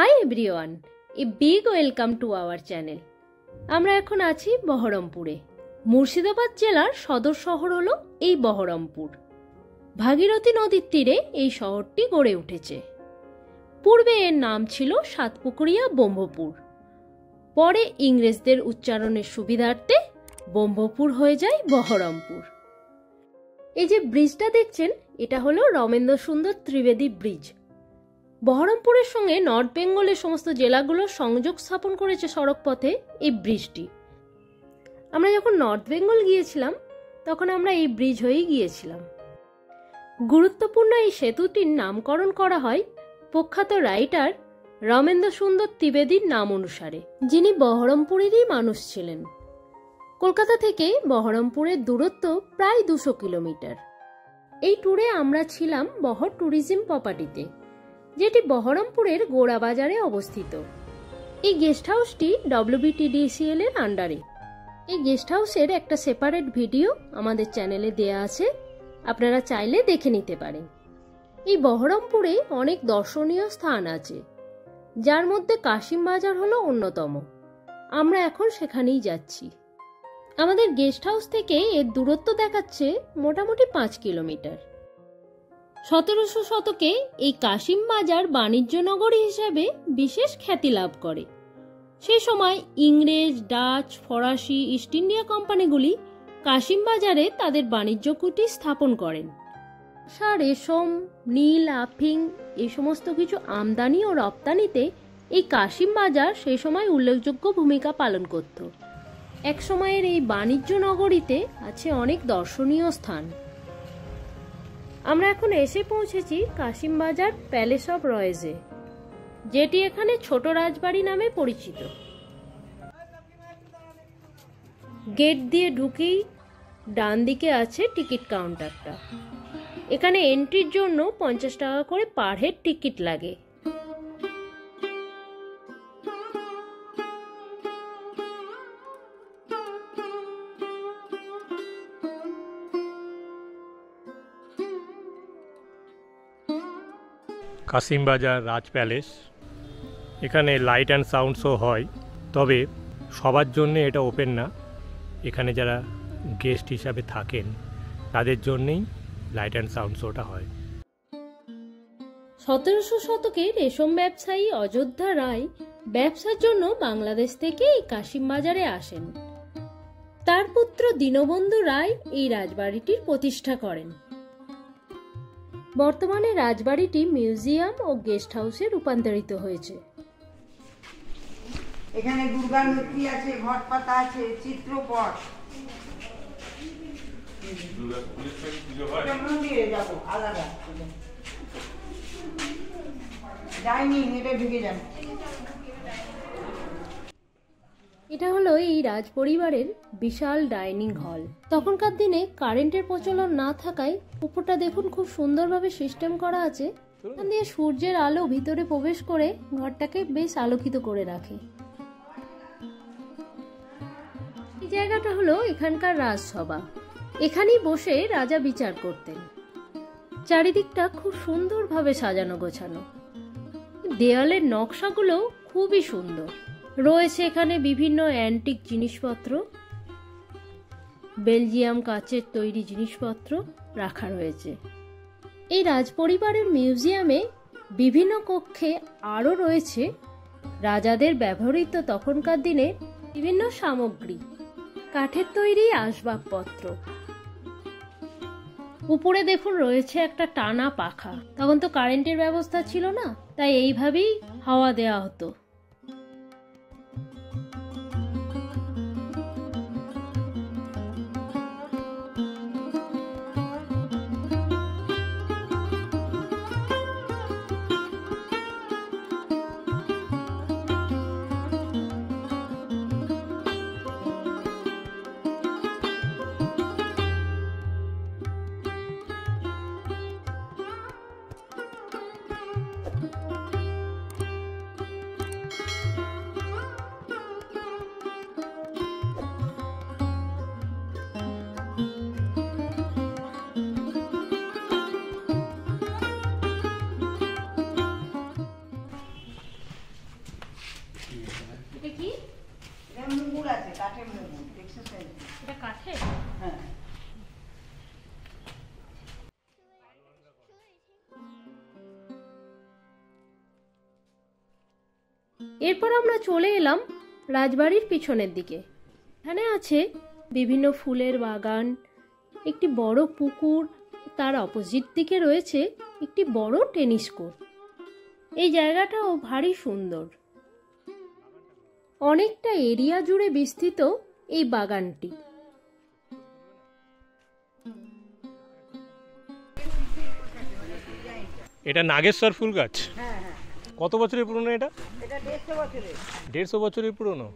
Hi everyone, a big welcome to our channel. আমরা এখন আছি বহরমপুরে। মুর্শিদাবাদ জেলার সদর শহর হলো এই বহরমপুর। ভাগীরথী নদীর তীরে এই শহরটি গড়ে উঠেছে। পূর্বে এর নাম ছিল সাতপুকুরিয়া ব্রহ্মপুর। পরে ইংরেজদের উচ্চারণের সুবিধার্থে ব্রহ্মপুর হয়ে যায় বহরমপুর। এই যে ব্রিজটা দেখছেন, এটা হলো রমেন্দ্র সুন্দর ত্রিবেদী ব্রিজ। বহরমপুরের সঙ্গে নর্থ বেঙ্গলের সমস্ত জেলাগুলোর সংযোগ স্থাপন করেছে সড়কপথে এই ব্রিজটি। আমরা যখন নর্থ বেঙ্গল গিয়েছিলাম তখন আমরা এই ব্রিজ হয়েই গিয়েছিলাম। গুরুত্বপূর্ণ এই সেতুটির নামকরণ করা হয় প্রখ্যাত রাইটার রমেন্দ্র সুন্দর ত্রিবেদীর নাম অনুসারে, যিনি বহরমপুরেরই মানুষ ছিলেন। কলকাতা থেকে বহরমপুরের দূরত্ব প্রায় 200 কিলোমিটার। এই ট্যুরে আমরা ছিলাম বহর ট্যুরিজম প্রপার্টিতে, যেটি বহরমপুরের গোড়াবাজারে অবস্থিত। এই গেস্ট হাউসটি WBTDCL এর আন্ডারে। এই গেস্ট হাউসের একটা সেপারেট ভিডিও আমাদের চ্যানেলে দেয়া আছে, আপনারা চাইলে দেখে নিতে পারেন। এই বহরমপুরে অনেক দর্শনীয় স্থান আছে, যার মধ্যে কাশিম বাজার হলো অন্যতম। আমরা এখন সেখানেই যাচ্ছি। আমাদের গেস্ট হাউস থেকে এর দূরত্ব দেখাচ্ছে মোটামুটি 5 কিলোমিটার। 1700 শতকে এই কাশিম বাজার বাণিজ্য নগরী হিসেবে বিশেষ খ্যাতি লাভ করে। সেই সময় ইংরেজ, ডাচ, ফরাসি, ইস্ট ইন্ডিয়া কোম্পানিগুলি কাশিম বাজারে তাদের বাণিজ্য কুটির স্থাপন করেন। রেশম, নীল, আফিং এই সমস্ত কিছু আমদানি ও রপ্তানিতে এই কাশিম বাজার সেই সময় উল্লেখযোগ্য ভূমিকা পালন করত। এক সময়ের এই বাণিজ্য নগরীতে আছে অনেক দর্শনীয় স্থান। আমরা এখন এসে পৌঁছেছি কাশিম বাজার প্যালেস অফ রয়েজে, যেটি এখানে ছোট রাজবাড়ি নামে পরিচিত। গেট দিয়ে ঢুকেই ডান দিকে আছে টিকিট কাউন্টারটা। এখানে এন্ট্রির জন্য 50 টাকা করে পার হেড টিকিট লাগে। কাশিম বাজার রাজ প্যালেস, এখানে লাইট অ্যান্ড সাউন্ড শো হয়, তবে সবার জন্য এটা ওপেন না। এখানে যারা গেস্ট হিসাবে থাকেন তাদের জন্যেই লাইট অ্যান্ড সাউন্ড শোটা হয়। 1700 শতকে রেশম ব্যবসায়ী অযোধ্যা রায় ব্যবসার জন্য বাংলাদেশ থেকে এই কাশিম বাজারে আসেন। তার পুত্র দীনবন্ধু রায় এই রাজবাড়িটির প্রতিষ্ঠা করেন। বর্তমানে রাজবাড়িটি মিউজিয়াম ও গেস্ট হাউসে রূপান্তরিত হয়েছে। এখানে দুর্গা মূর্তি আছে, ঘট পাতা আছে, চিত্রপট। মন্দিরে যাবো আলাদা ডাইনিং, এটা ঢুকে যান। এটা হলো এই রাজ পরিবারের বিশাল ডাইনিং হল। তখনকার দিনে কারেন্টের প্রচলন না থাকায় উপরটা দেখুন খুব সুন্দরভাবে সিস্টেম করা আছে। এখান দিয়ে সূর্যের আলো ভিতরে প্রবেশ করে ঘরটাকে বেশ আলোকিত করে রাখে। এই জায়গাটা হলো এখানকার রাজসভা। এখানেই বসে রাজা বিচার করতেন। চারিদিকটা খুব সুন্দরভাবে সাজানো গোছানো। দেয়ালের নকশাগুলো খুবই সুন্দর। রয়েছে এখানে বিভিন্ন অ্যান্টিক জিনিসপত্র, বেলজিয়াম কাচের তৈরি জিনিসপত্র রাখা রয়েছে। এই রাজপরিবারের মিউজিয়ামে বিভিন্ন কক্ষে আরও রয়েছে রাজাদের ব্যবহৃত তখনকার দিনে বিভিন্ন সামগ্রী, কাঠের তৈরি আসবাবপত্র। উপরে দেখুন রয়েছে একটা টানা পাখা। তখন তো কারেন্টের ব্যবস্থা ছিল না, তাই এইভাবেই হাওয়া দেওয়া হতো। কাঠে? হ্যাঁ। এরপর আমরা চলে এলাম রাজবাড়ির পিছনের দিকে। এখানে আছে বিভিন্ন ফুলের বাগান, একটি বড় পুকুর, তার অপোজিট দিকে রয়েছে একটি বড় টেনিস কোর্ট। এই জায়গাটাও ভারী সুন্দর। অনেকটা এরিয়া জুড়ে বিস্তৃত এই বাগানটি। এটা নাগেশ্বর ফুল গাছ। হ্যাঁ হ্যাঁ। কত বছরের পুরনো এটা? এটা 150 বছরের। 150 বছরের পুরনো।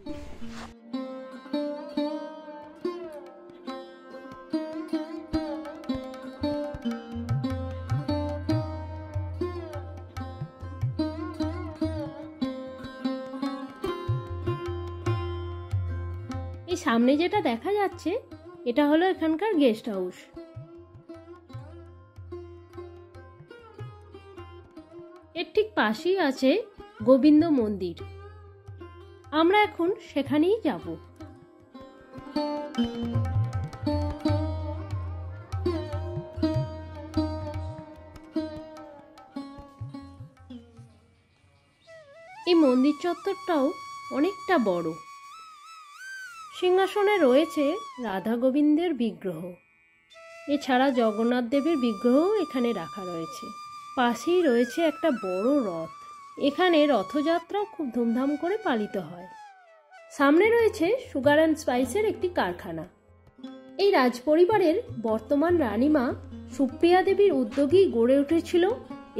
এই সামনে যেটা দেখা যাচ্ছে এটা হলো এখানকার গেস্ট হাউস। এর ঠিক পাশেই আছে গোবিন্দ মন্দির। আমরা এখন সেখানেই যাব। এই মন্দির চত্বরটাও অনেকটা বড়। সিংহাসনে রয়েছে রাধা গোবিন্দের বিগ্রহ, এছাড়া জগন্নাথ দেবের বিগ্রহও এখানে রাখা রয়েছে। পাশেই রয়েছে একটা বড় রথ। এখানে রথযাত্রাও খুব ধুমধাম করে পালিত হয়। সামনে রয়েছে সুগার অ্যান্ড স্পাইসের একটি কারখানা। এই রাজপরিবারের বর্তমান রানীমা সুপ্রিয়া দেবীর উদ্যোগেই গড়ে উঠেছিল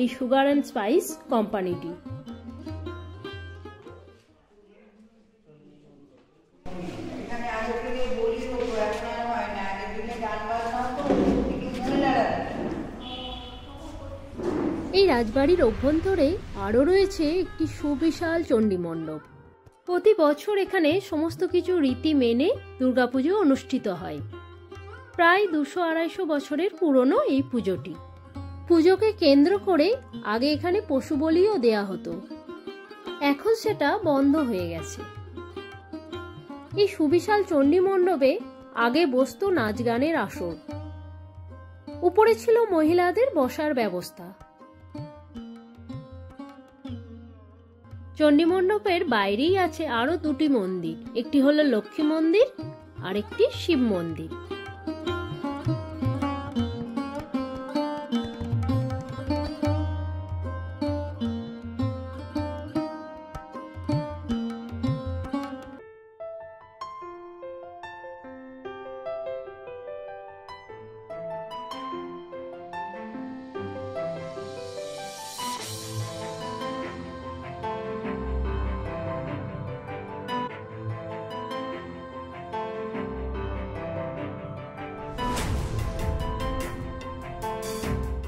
এই সুগার অ্যান্ড স্পাইস কোম্পানিটি। এই রাজবাড়ির অভ্যন্তরে আরও রয়েছে একটি সুবিশাল চণ্ডী মণ্ডপ। প্রতি বছর এখানে সমস্ত কিছু রীতি মেনে দুর্গাপুজো অনুষ্ঠিত হয়। প্রায় 200-250 বছরের পুরনো এই পুজোটি। পুজোকে কেন্দ্র করে আগে এখানে পশু বলিও দেয়া হতো, এখন সেটা বন্ধ হয়ে গেছে। এই সুবিশাল চণ্ডী মণ্ডপে আগে বসতো নাচ গানের আসর। উপরে ছিল মহিলাদের বসার ব্যবস্থা। চণ্ডী মণ্ডপের বাইরেই আছে আরো দুটি মন্দির, একটি হলো লক্ষ্মী মন্দির আর একটি শিব মন্দির।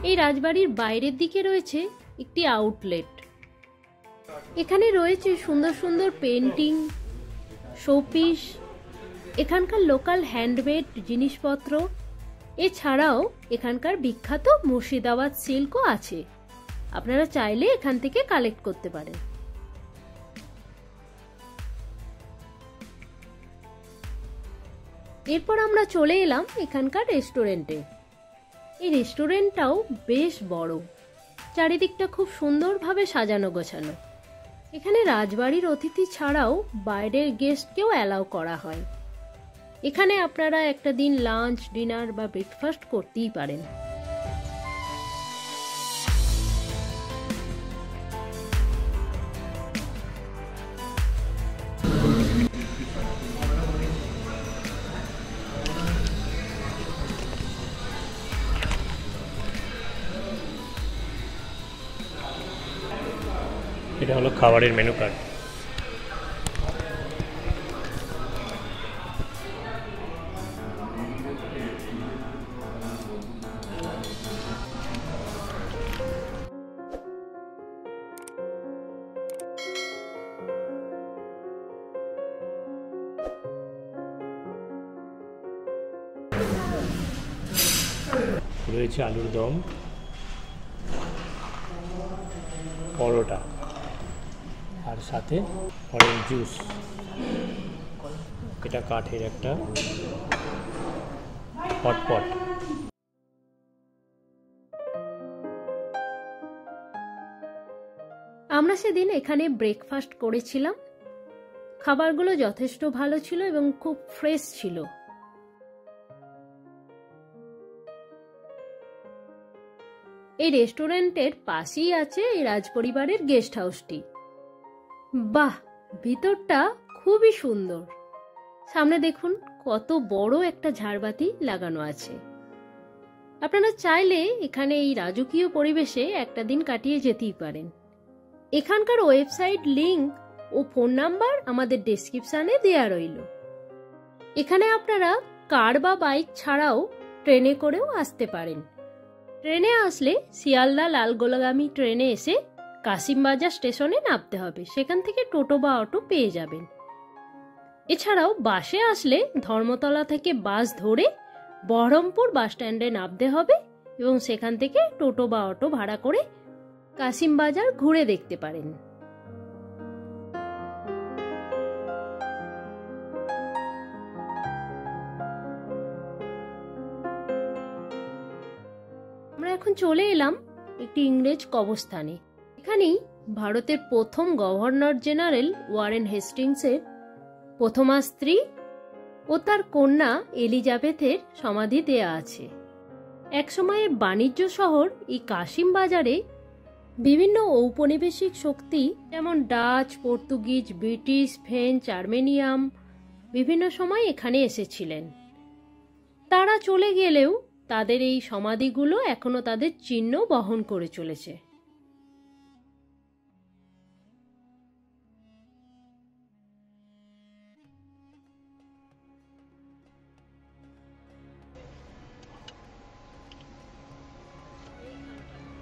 এই রাজবাড়ির বাইরের দিকে রয়েছে একটি আউটলেট। এখানে রয়েছে সুন্দর সুন্দর পেন্টিং, শোপিস, এখানকার লোকাল হ্যান্ডমেড জিনিসপত্র। এছাড়াও এখানকার বিখ্যাত মুর্শিদাবাদ সিল্কও আছে, আপনারা চাইলে এখান থেকে কালেক্ট করতে পারেন। এরপর আমরা চলে এলাম এখানকার রেস্টুরেন্টে। এই রেস্টুরেন্টটাও বেশ বড়, চারিদিকটা খুব সুন্দরভাবে সাজানো গোছানো। এখানে রাজবাড়ির অতিথি ছাড়াও বাইরের গেস্টকেও অ্যালাউ করা হয়। এখানে আপনারা একটা দিন লাঞ্চ, ডিনার বা ব্রেকফাস্ট করতেই পারেন। এটা হলো খাবারের মেনু কার্ড। রয়েছে আলুর দম, পরোটা আর সাথে অরেঞ্জ জুস। এটা কাঠের একটা হটপট। আমরা সেদিন এখানে ব্রেকফাস্ট করেছিলাম। খাবারগুলো যথেষ্ট ভালো ছিল এবং খুব ফ্রেশ ছিল। এই রেস্টুরেন্টের পাশেই আছে এই রাজপরিবারের গেস্ট হাউসটি। বাহ, ভিতরটা খুবই সুন্দর। সামনে দেখুন কত বড় একটা ঝাড়বাতি লাগানো আছে। আপনারা চাইলে এখানে এই রাজকীয় পরিবেশে একটা দিন কাটিয়ে যেতেই পারেন। এখানকার ওয়েবসাইট লিংক ও ফোন নাম্বার আমাদের ডেসক্রিপশনে দেয়া রইল। এখানে আপনারা কার বা বাইক ছাড়াও ট্রেনে করেও আসতে পারেন। ট্রেনে আসলে শিয়ালদা লালগোলাগামী ট্রেনে এসে কাশিমবাজার স্টেশনে নামতে হবে, সেখান থেকে টোটো বা অটো পেয়ে যাবেন। এছাড়াও বাসে আসলে ধর্মতলা থেকে বাস ধরে বহরমপুর বাস স্ট্যান্ডে নামতে হবে এবং সেখান থেকে টোটো বা অটো ভাড়া করে কাশিমবাজার ঘুরে দেখতে পারেন। আমরা এখন চলে এলাম একটি ইংরেজ কবরস্থানে। এখানেই ভারতের প্রথম গভর্নর জেনারেল ওয়ারেন হেস্টিংসের প্রথমা স্ত্রী ও তার কন্যা এলিজাবেথের সমাধি দেয়া আছে। একসময়ের বাণিজ্য শহর এই কাশিমবাজারে বিভিন্ন ঔপনিবেশিক শক্তি যেমন ডাচ, পর্তুগিজ, ব্রিটিশ, ফ্রেঞ্চ, আর্মেনিয়াম বিভিন্ন সময় এখানে এসেছিলেন। তারা চলে গেলেও তাদের এই সমাধিগুলো এখনো তাদের চিহ্ন বহন করে চলেছে।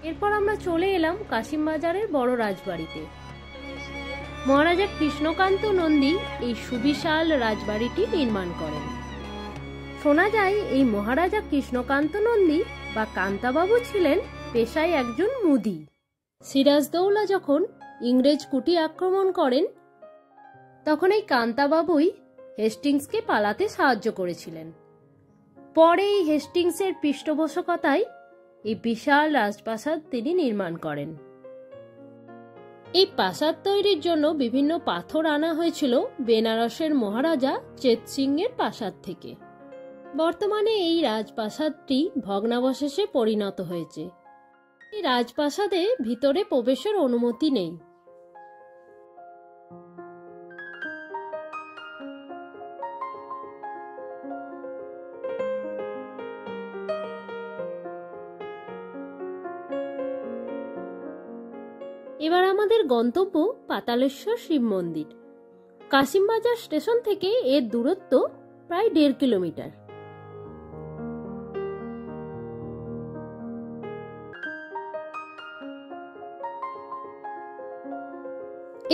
এরপর আমরা চলে এলাম কাশিমবাজারের বড় রাজবাড়িতে। মহারাজা কৃষ্ণকান্ত নন্দী এই সুবিশাল রাজবাড়িটি নির্মাণ করেন। শোনা যায় এই মহারাজা কৃষ্ণকান্ত নন্দী বা কান্তাবাবু ছিলেন পেশায় একজন মুদি। সিরাজদৌল্লা যখন ইংরেজ কুটি আক্রমণ করেন তখন এই কান্তাবাবুই হেস্টিংসকে পালাতে সাহায্য করেছিলেন। পরে এই হেস্টিংসের পৃষ্ঠপোষকতায় এই বিশাল রাজপ্রাসাদ তিনি নির্মাণ করেন। এই প্রাসাদ তৈরির জন্য বিভিন্ন পাথর আনা হয়েছিল বেনারসের মহারাজা চেত সিং এর প্রাসাদ থেকে। বর্তমানে এই রাজপ্রাসাদটি ভগ্নাবশেষে পরিণত হয়েছে। এই রাজপ্রাসাদে ভিতরে প্রবেশের অনুমতি নেই। এবার আমাদের গন্তব্য পাতালেশ্বর শিব মন্দির। কাশিমবাজার স্টেশন থেকে এর দূরত্ব প্রায় 1.5 কিলোমিটার।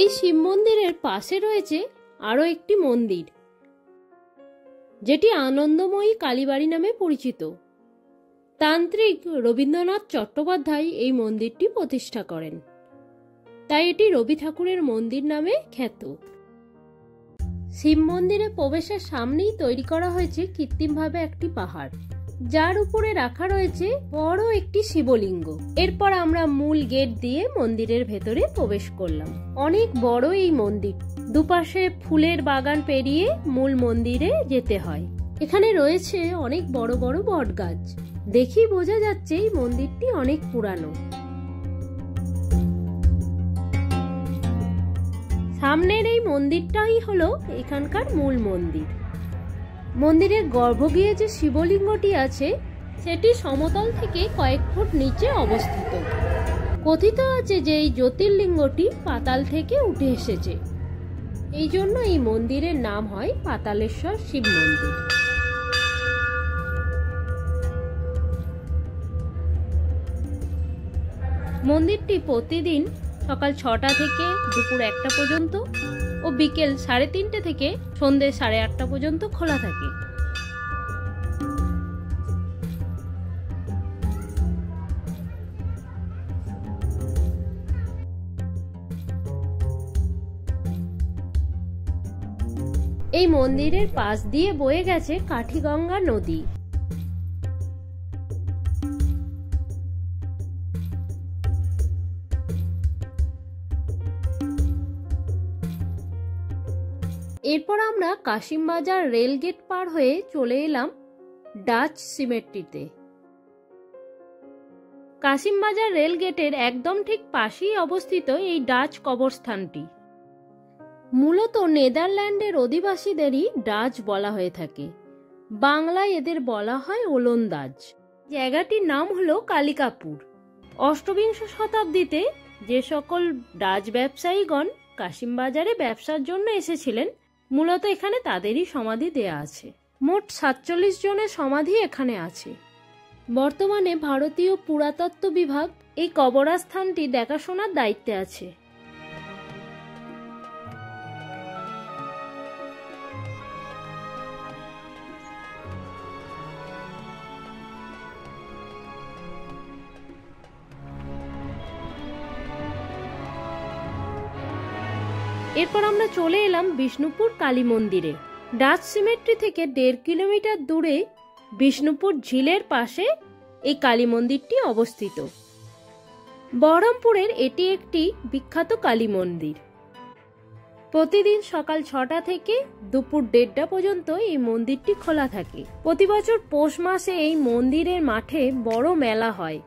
এই শিব মন্দিরের পাশে রয়েছে আরো একটি মন্দির, যেটি আনন্দময়ী কালীবাড়ি নামে পরিচিত। তান্ত্রিক রবীন্দ্রনাথ চট্টোপাধ্যায় এই মন্দিরটি প্রতিষ্ঠা করেন, তাই এটি রবি ঠাকুরের মন্দির নামে খ্যাত। শিব মন্দিরে প্রবেশের সামনেই তৈরি করা হয়েছে কৃত্রিমভাবে একটি পাহাড়, যার উপরে রাখা রয়েছে বড় একটি শিবলিঙ্গ। এরপর আমরা মূল গেট দিয়ে মন্দিরের ভেতরে প্রবেশ করলাম। অনেক বড় এই মন্দির, দুপাশে ফুলের বাগান পেরিয়ে মূল মন্দিরে যেতে হয়। এখানে রয়েছে অনেক বড় বড় বট গাছ, দেখেই বোঝা যাচ্ছে এই মন্দিরটি অনেক পুরানো। সামনের এই মন্দিরটাই হলো এখানকার মূল মন্দির। মন্দিরের গর্ভগৃহে যে শিবলিঙ্গটি আছে সেটি সমতল থেকে কয়েক ফুট নিচে অবস্থিত। কথিত আছে যে এই জ্যোতির্লিঙ্গটি পাতাল থেকে উঠে এসেছে, এই জন্য এই মন্দিরের নাম হয় পাতালেশ্বর শিব মন্দির। মন্দিরটি প্রতিদিন সকাল 6টা থেকে দুপুর 1টা পর্যন্ত ও বিকেল 3:30 থেকে সন্ধ্যে 8:30 পর্যন্ত খোলা থাকে। এই মন্দিরের পাশ দিয়ে বয়ে গেছে কাঠিগঙ্গা নদী। এরপর আমরা কাশিমবাজার রেলগেট পার হয়ে চলে এলাম ডাচ সিমেট্রিতে। কাশিমবাজার রেলগেটের একদম ঠিক পাশেই অবস্থিত এই ডাচ কবরস্থানটি। মূলত নেদারল্যান্ডের অধিবাসীদেরই ডাচ বলা হয়ে থাকে, বাংলায় এদের বলা হয় ওলন্দাজ। জায়গাটির নাম হলো কালিকাপুর। অষ্টবিংশ শতাব্দীতে যে সকল ডাচ ব্যবসায়ীগণ কাশিমবাজারে ব্যবসার জন্য এসেছিলেন, মূলত এখানে তাদেরই সমাধি দেয়া আছে। মোট 47 জনের সমাধি এখানে আছে। বর্তমানে ভারতীয় পুরাতত্ত্ব বিভাগ এই কবরস্থানটি দেখাশোনার দায়িত্বে আছে। এরপর আমরা চলে এলাম বিষ্ণুপুর কালী মন্দিরে। ডাচ সিমেট্রি থেকে 1.5 কিলোমিটার দূরে বিষ্ণুপুর ঝিলের পাশে এই কালী মন্দিরটি অবস্থিত। বহরমপুরের এটি একটি বিখ্যাত কালী মন্দির। প্রতিদিন সকাল 6টা থেকে দুপুর 1:30টা পর্যন্ত এই মন্দিরটি খোলা থাকে। প্রতি বছর পৌষ মাসে এই মন্দিরের মাঠে বড় মেলা হয়।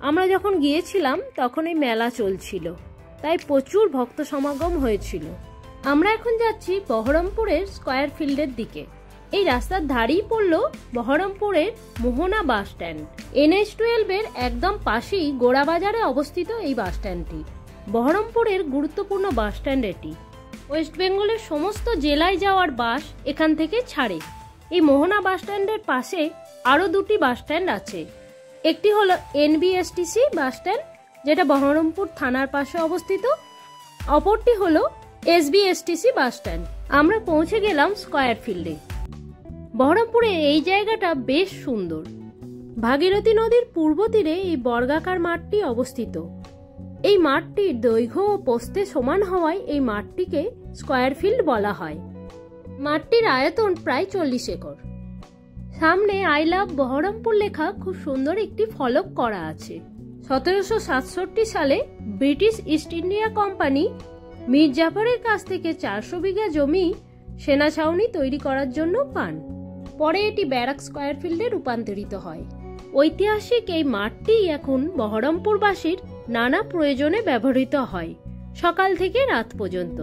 আমরা যখন গিয়েছিলাম তখন এই মেলা চলছিল, তাই প্রচুর ভক্ত সমাগম হয়েছিল। আমরা এখন যাচ্ছি বহরমপুরের স্কয়ার ফিল্ডের দিকে। এই রাস্তার ধারেই পড়ল বহরমপুরের মোহনা বাস স্ট্যান্ড। NH-12 এর একদম পাশেই গোড়াবাজারে অবস্থিত এই বাস স্ট্যান্ডটি। বহরমপুরের গুরুত্বপূর্ণ বাস স্ট্যান্ড এটি। ওয়েস্ট বেঙ্গলের সমস্ত জেলায় যাওয়ার বাস এখান থেকে ছাড়ে। এই মোহনা বাস স্ট্যান্ডের পাশে আরও 2টি বাস স্ট্যান্ড আছে। একটি হলো NBSTC বাস স্ট্যান্ড, যেটা বহরমপুর থানার পাশে অবস্থিত। অপরটি হলো SBSTC বাস স্ট্যান্ড। আমরা পৌঁছে গেলাম স্কয়ার ফিল্ডে। বহরমপুরে এই জায়গাটা বেশ সুন্দর। ভাগীরথী নদীর পূর্ব তীরে এই বর্গাকার মাঠটি অবস্থিত। এই মাঠটির দৈর্ঘ্য ও প্রস্থে সমান হওয়ায় এই মাঠটিকে স্কয়ার ফিল্ড বলা হয়। মাঠটির আয়তন প্রায় 40 একর। সামনে আই লাভ বহরমপুর লেখা খুব সুন্দর একটি ফলক করা আছে। 1767 সালে British East India Company Mir জাফরের কাছ থেকে 400 বিঘা জমি সেনা ছাউনি তৈরি করার জন্য পান। পরে এটি ব্যারাক স্কয়ার ফিল্ডে রূপান্তরিত হয়। ঐতিহাসিক এই মাঠটি এখন বহরমপুরবাসীর নানা প্রয়োজনে ব্যবহৃত হয়, সকাল থেকে রাত পর্যন্ত।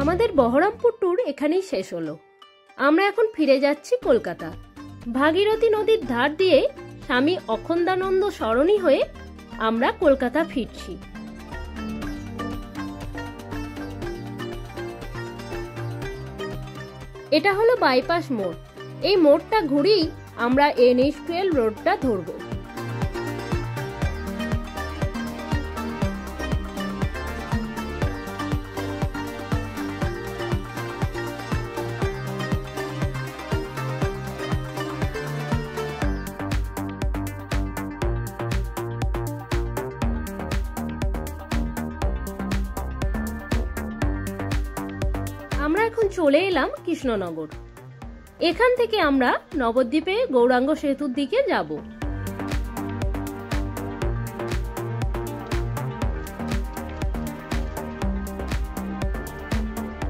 আমাদের বহরমপুর ট্যুর এখানেই শেষ হলো। আমরা এখন ফিরে যাচ্ছি কলকাতা। ভাগীরথী নদীর ধার দিয়ে স্বামী অখন্দানন্দ সরণি হয়ে আমরা কলকাতা ফিরছি। এটা হলো বাইপাস মোড়। এই মোড়টা ঘুরেই আমরা NH-12 রোডটা ধরবো। আমরা এখন চলে এলাম কৃষ্ণনগর। এখান থেকে আমরা নবদ্বীপে গৌরাঙ্গ সেতুর দিকে যাব।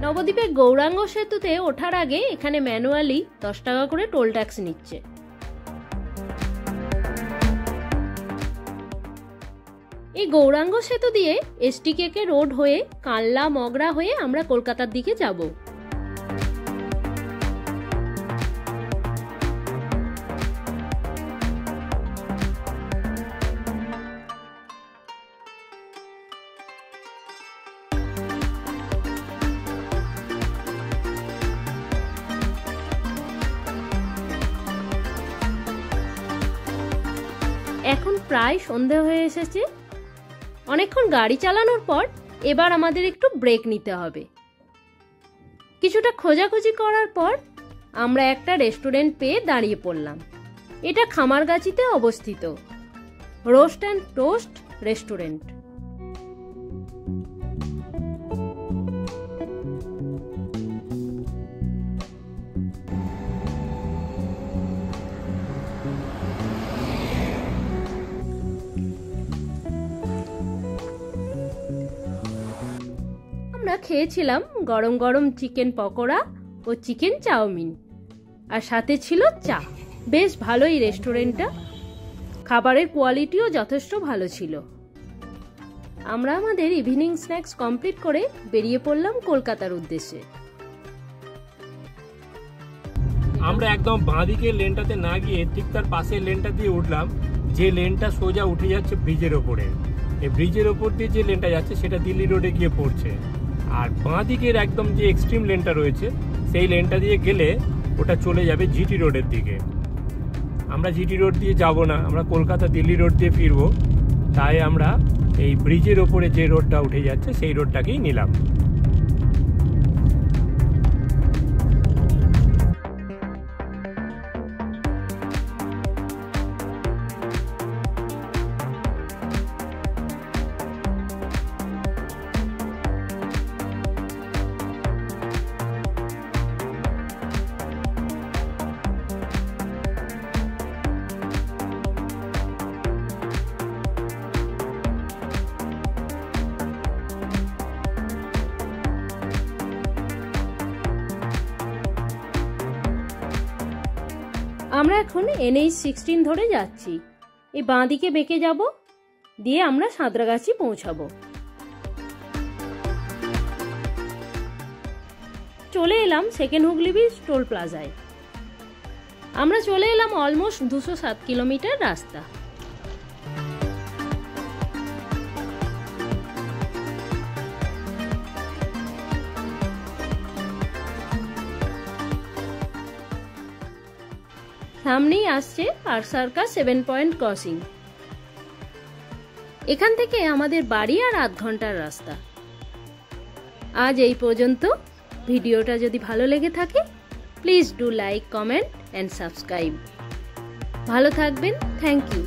নবদ্বীপে গৌরাঙ্গ সেতুতে ওঠার আগে এখানে ম্যানুয়ালি 10 টাকা করে টোল ট্যাক্স নিচ্ছে। এই গৌরাঙ্গ সেতু দিয়ে STKK রোড হয়ে কানলা মগরা হয়ে আমরা কলকাতার দিকে যাব। প্রায় সন্ধে হয়ে এসেছে। অনেকক্ষণ গাড়ি চালানোর পর এবার আমাদের একটু ব্রেক নিতে হবে। কিছুটা খোঁজাখুঁজি করার পর আমরা একটা রেস্টুরেন্ট পেয়ে দাঁড়িয়ে পড়লাম। এটা খামারগাছিতে অবস্থিত, রোস্ট অ্যান্ড টোস্ট রেস্টুরেন্ট। আমরা খেয়েছিলাম গরম গরম চিকেন পকোড়া ও চিকেন চাউমিন, আর সাথে ছিল চা। বেশ ভালোই রেস্টুরেন্টটা, খাবারের কোয়ালিটিও যথেষ্ট ভালো ছিল। আমরা আমাদের ইভিনিং স্ন্যাক্স কমপ্লিট করে বেরিয়ে পড়লাম কলকাতার উদ্দেশ্যে। আমরা একদম বাঁদিকে লেনটাতে না গিয়ে ঠিক তার পাশের লেনটা দিয়ে উঠলাম, যে লেনটা সোজা উঠে যাচ্ছে ব্রিজের ওপরে। এই ব্রিজের ওপর দিয়ে যে লেনটা যাচ্ছে সেটা দিল্লি রোডে গিয়ে পড়ছে, আর বাঁদিকের একদম যে এক্সট্রিম লেনটা রয়েছে সেই লেনটা দিয়ে গেলে ওটা চলে যাবে জিটি রোডের দিকে। আমরা জিটি রোড দিয়ে যাব না, আমরা কলকাতা দিল্লি রোড দিয়ে ফিরবো, তাই আমরা এই ব্রিজের ওপরে যে রোডটা উঠে যাচ্ছে সেই রোডটাকেই নিলাম। আমরা এখন NH-16 ধরে যাচ্ছি। এই বাঁদিকে বেঁকে যাব, দিয়ে আমরা সাঁতরাগাছি পৌঁছাবো। চলে এলাম সেকেন্ড হুগলি ব্রিজ টোল প্লাজায়। আমরা চলে এলাম অলমোস্ট 207 কিলোমিটার রাস্তা। সামনেই আসছে পার্ক সার্কাস 7 পয়েন্ট ক্রসিং। এখান থেকে আমাদের বাড়ি আর আধ ঘন্টার রাস্তা। আজ এই পর্যন্ত। ভিডিওটা যদি ভালো লেগে থাকে please do like, comment and subscribe. ভালো থাকবেন, থ্যাংক ইউ।